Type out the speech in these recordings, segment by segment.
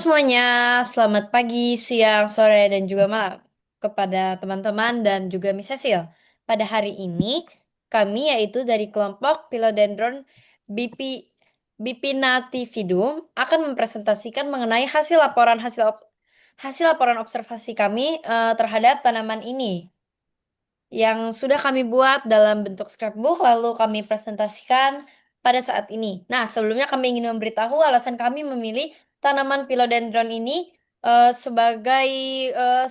Semuanya, selamat pagi, siang, sore, dan juga malam kepada teman-teman dan juga Miss Cecil. Pada hari ini, kami yaitu dari kelompok Philodendron BP, Bipinnatifidum akan mempresentasikan mengenai hasil laporan observasi kami terhadap tanaman ini yang sudah kami buat dalam bentuk scrapbook lalu kami presentasikan pada saat ini. Nah, sebelumnya kami ingin memberitahu alasan kami memilih tanaman philodendron ini sebagai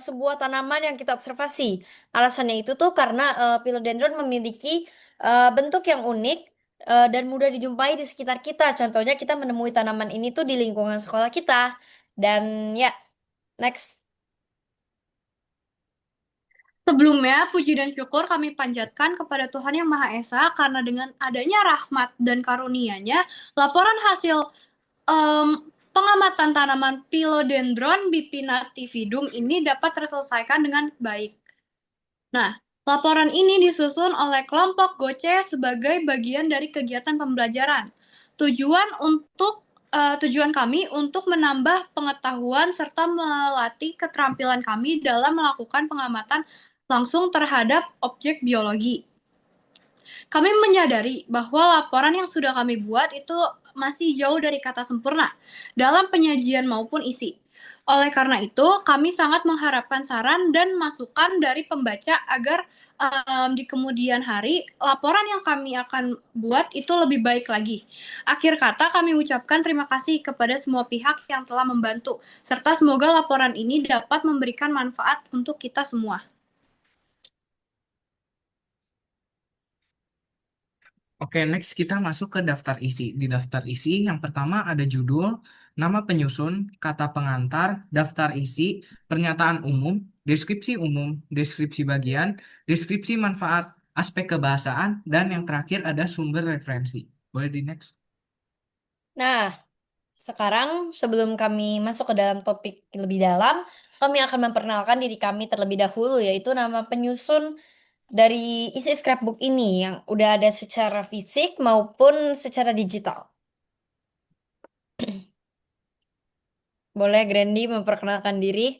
sebuah tanaman yang kita observasi. Alasannya itu tuh karena philodendron memiliki bentuk yang unik dan mudah dijumpai di sekitar kita. Contohnya kita menemui tanaman ini tuh di lingkungan sekolah kita. Dan ya, next. Sebelumnya, puji dan syukur kami panjatkan kepada Tuhan Yang Maha Esa karena dengan adanya rahmat dan karunia-Nya, laporan hasil em, pengamatan tanaman Philodendron bipinnatifidum ini dapat terselesaikan dengan baik. Nah, laporan ini disusun oleh kelompok GOCE sebagai bagian dari kegiatan pembelajaran. Tujuan kami untuk menambah pengetahuan serta melatih keterampilan kami dalam melakukan pengamatan langsung terhadap objek biologi. Kami menyadari bahwa laporan yang sudah kami buat itu masih jauh dari kata sempurna dalam penyajian maupun isi. Oleh karena itu, kami sangat mengharapkan saran dan masukan dari pembaca agar di kemudian hari laporan yang kami akan buat itu lebih baik lagi. Akhir kata, kami ucapkan terima kasih kepada semua pihak yang telah membantu, serta semoga laporan ini dapat memberikan manfaat untuk kita semua. Oke, next kita masuk ke daftar isi. Di daftar isi yang pertama ada judul, nama penyusun, kata pengantar, daftar isi, pernyataan umum, deskripsi bagian, deskripsi manfaat, aspek kebahasaan, dan yang terakhir ada sumber referensi. Boleh di next? Nah, sekarang, sebelum kami masuk ke dalam topik lebih dalam, kami akan memperkenalkan diri kami terlebih dahulu, yaitu nama penyusun dari isi scrapbook ini yang udah ada secara fisik maupun secara digital. Boleh Grandi memperkenalkan diri?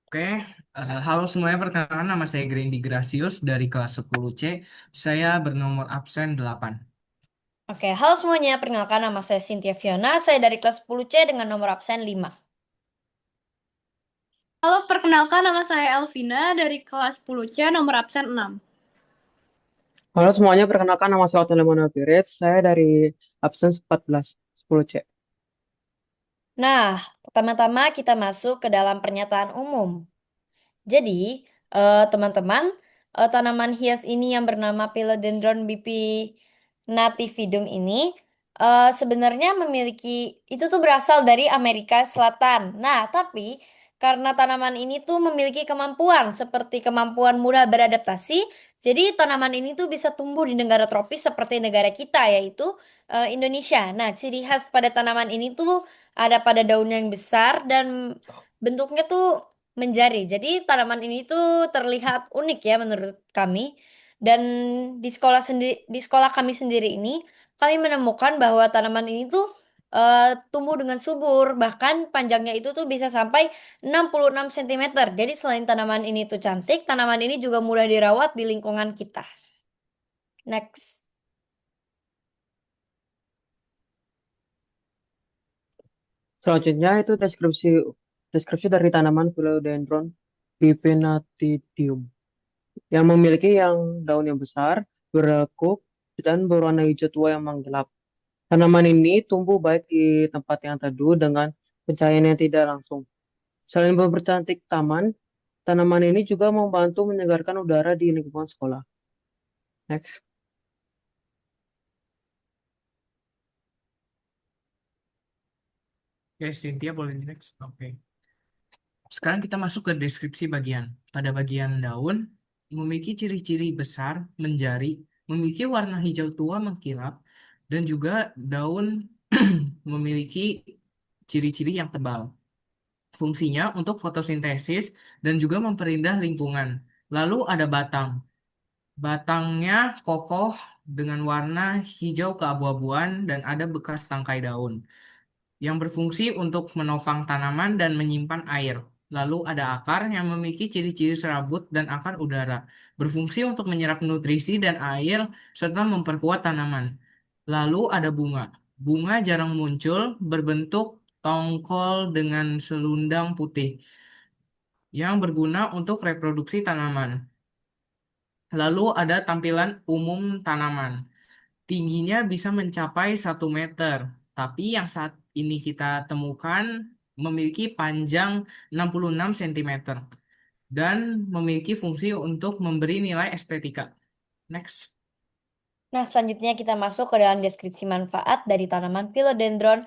Oke, halo semuanya, perkenalkan nama saya Grandi Gracius dari kelas 10C. Saya bernomor absen 8. Oke, halo semuanya. Perkenalkan nama saya Cynthia Fiona. Saya dari kelas 10C dengan nomor absen 5. Halo, perkenalkan nama saya Elvina dari kelas 10C nomor absen 6. Halo semuanya, perkenalkan nama saya Otto Emanuel Pirit. Saya dari absen 14, 10C. Nah, pertama-tama kita masuk ke dalam pernyataan umum. Jadi, teman-teman, tanaman hias ini yang bernama Philodendron bipinnatifidum ini sebenarnya memiliki itu tuh berasal dari Amerika Selatan. Nah, tapi karena tanaman ini tuh memiliki kemampuan seperti kemampuan mudah beradaptasi, jadi tanaman ini tuh bisa tumbuh di negara tropis seperti negara kita yaitu Indonesia. Nah, ciri khas pada tanaman ini tuh ada pada daunnya yang besar dan bentuknya tuh menjari. Jadi tanaman ini tuh terlihat unik ya menurut kami. Dan di sekolah kami sendiri ini kami menemukan bahwa tanaman ini tuh tumbuh dengan subur, bahkan panjangnya itu tuh bisa sampai 66 cm. Jadi selain tanaman ini tuh cantik, tanaman ini juga mudah dirawat di lingkungan kita. Next. Selanjutnya itu deskripsi dari tanaman Philodendron bipinnatifidum yang memiliki daun yang besar, berlekuk, dan berwarna hijau tua yang menggelap. Tanaman ini tumbuh baik di tempat yang teduh dengan pencahayaan yang tidak langsung. Selain mempercantik taman, tanaman ini juga membantu menyegarkan udara di lingkungan sekolah. Next. Oke, Cynthia boleh di next? Oke. Sekarang kita masuk ke deskripsi bagian. Pada bagian daun, memiliki ciri-ciri besar, menjari, memiliki warna hijau tua mengkilap, dan juga daun memiliki ciri-ciri yang tebal. Fungsinya untuk fotosintesis dan juga memperindah lingkungan. Lalu ada batang. Batangnya kokoh dengan warna hijau keabu-abuan dan ada bekas tangkai daun. yang berfungsi untuk menopang tanaman dan menyimpan air. Lalu ada akar yang memiliki ciri-ciri serabut dan akar udara, berfungsi untuk menyerap nutrisi dan air serta memperkuat tanaman. Lalu ada bunga. Bunga jarang muncul, berbentuk tongkol dengan selundang putih yang berguna untuk reproduksi tanaman. Lalu ada tampilan umum tanaman. Tingginya bisa mencapai 1 meter, tapi yang saat ini kita temukan memiliki panjang 66 cm dan memiliki fungsi untuk memberi nilai estetika. Next. Nah, selanjutnya kita masuk ke dalam deskripsi manfaat dari tanaman Philodendron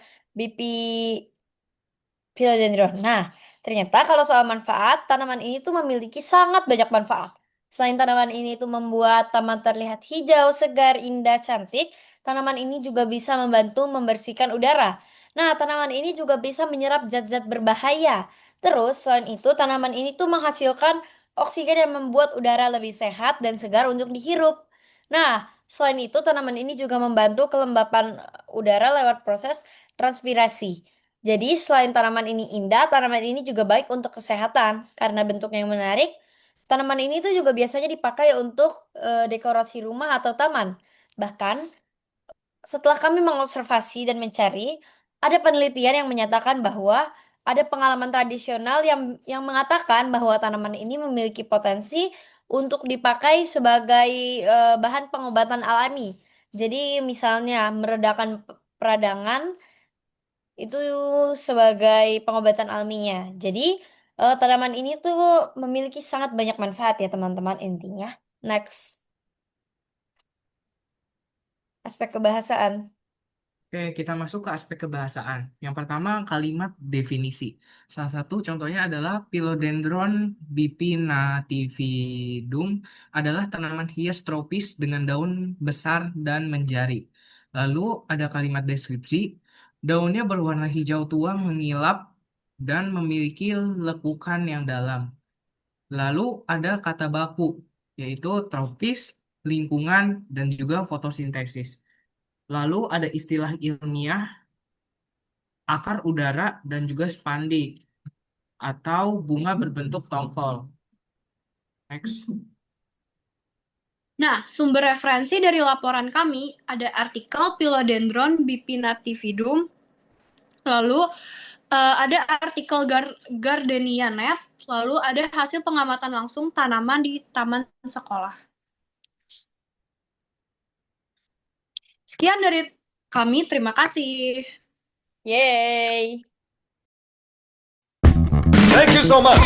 Philodendron. Nah, ternyata kalau soal manfaat, tanaman ini tuh memiliki sangat banyak manfaat. Selain tanaman ini tuh membuat taman terlihat hijau, segar, indah, cantik, tanaman ini juga bisa membantu membersihkan udara. Nah, tanaman ini juga bisa menyerap zat-zat berbahaya. Terus, selain itu, tanaman ini tuh menghasilkan oksigen yang membuat udara lebih sehat dan segar untuk dihirup. Nah, selain itu, tanaman ini juga membantu kelembapan udara lewat proses transpirasi. Jadi, selain tanaman ini indah, tanaman ini juga baik untuk kesehatan. Karena bentuknya yang menarik, tanaman ini tuh juga biasanya dipakai untuk dekorasi rumah atau taman. Bahkan, setelah kami mengobservasi dan mencari, ada penelitian yang menyatakan bahwa ada pengalaman tradisional yang mengatakan bahwa tanaman ini memiliki potensi untuk dipakai sebagai bahan pengobatan alami. Jadi, misalnya meredakan peradangan itu sebagai pengobatan alaminya. Jadi, tanaman ini tuh memiliki sangat banyak manfaat ya teman-teman intinya. Next, aspek kebahasaan. Oke, kita masuk ke aspek kebahasaan. Yang pertama, kalimat definisi. Salah satu contohnya adalah Philodendron bipinnatifidum adalah tanaman hias tropis dengan daun besar dan menjari. Lalu ada kalimat deskripsi. Daunnya berwarna hijau tua mengilap dan memiliki lekukan yang dalam. Lalu ada kata baku, yaitu tropis, lingkungan, dan juga fotosintesis. Lalu ada istilah ilmiah akar udara dan juga spandi atau bunga berbentuk tongkol. Next. Nah, sumber referensi dari laporan kami ada artikel Philodendron bipinnatifidum, lalu ada artikel Gardenia Net, lalu ada hasil pengamatan langsung tanaman di taman sekolah. Sekian dari kami, terima kasih. Yeay! Thank you so much.